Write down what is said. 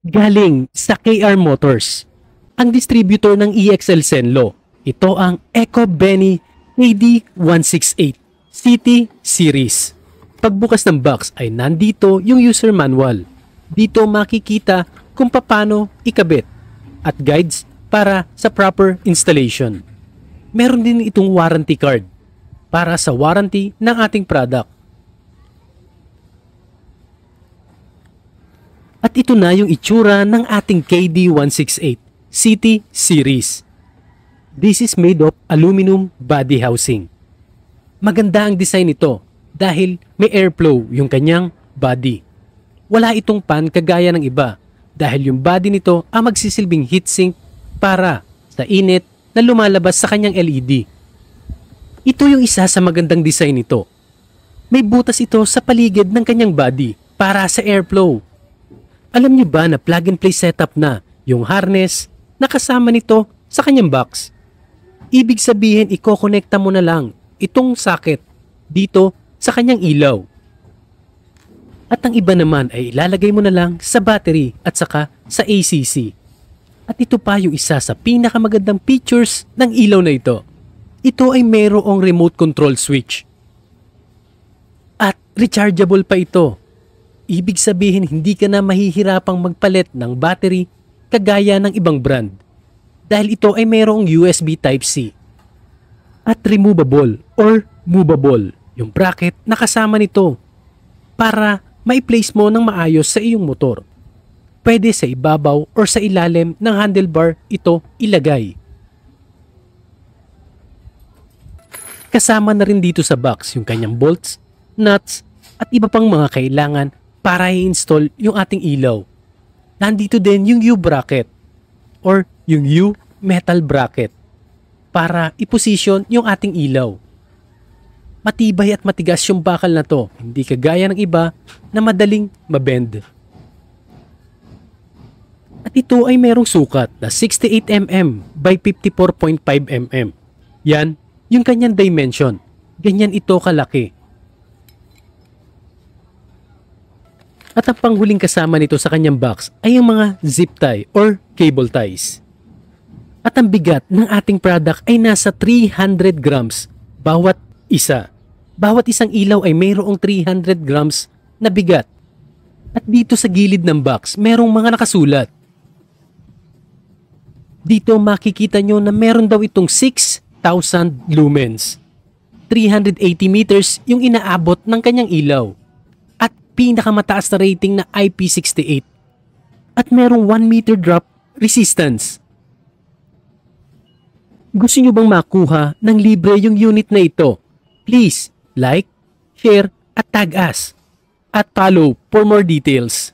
Galing sa KR Motors, ang distributor ng EXL Zenlo. Ito ang Eco Benny KD168 City Series. Pagbukas ng box ay nandito yung user manual. Dito makikita kung paano ikabit at guides para sa proper installation. Meron din itong warranty card para sa warranty ng ating product. At ito na yung itsura ng ating KD168 City Series. This is made of aluminum body housing. Maganda ang design nito dahil may airflow yung kanyang body. Wala itong pan kagaya ng iba dahil yung body nito ang magsisilbing heatsink para sa init na lumalabas sa kanyang LED. Ito yung isa sa magandang design nito. May butas ito sa paligid ng kanyang body para sa airflow. Alam niyo ba na plug and play setup na yung harness na kasama nito sa kanyang box? Ibig sabihin ikokonekta mo na lang itong socket dito sa kanyang ilaw. At ang iba naman ay ilalagay mo na lang sa battery at saka sa ACC. At ito pa yung isa sa pinakamagandang features ng ilaw na ito. Ito ay mayroong remote control switch. At rechargeable pa ito. Ibig sabihin hindi ka na mahihirapang magpalit ng battery kagaya ng ibang brand. Dahil ito ay mayroong USB Type-C. At removable or movable yung bracket na kasama nito para ma-place mo ng maayos sa iyong motor. Pwede sa ibabaw or sa ilalim ng handlebar ito ilagay. Kasama na rin dito sa box yung kanyang bolts, nuts at iba pang mga kailangan para i-install yung ating ilaw. Nandito din yung U-bracket or yung U-metal bracket para i-position yung ating ilaw. Matibay at matigas yung bakal na to, hindi kagaya ng iba na madaling mabend. At ito ay merong sukat na 68mm by 54.5mm. Yan, yung kanyang dimension. Ganyan ito kalaki. At ang panghuling kasama nito sa kanyang box ay yung mga zip tie or cable ties. At ang bigat ng ating product ay nasa 300 grams bawat isa. Bawat isang ilaw ay mayroong 300 grams na bigat. At dito sa gilid ng box, merong mga nakasulat. Dito makikita nyo na meron daw itong 6,000 lumens. 380 meters yung inaabot ng kanyang ilaw. Pinakamataas na rating na IP68 at merong 1 meter drop resistance. Gusto nyo bang makuha ng libre yung unit na ito? Please like, share at tag us at follow for more details.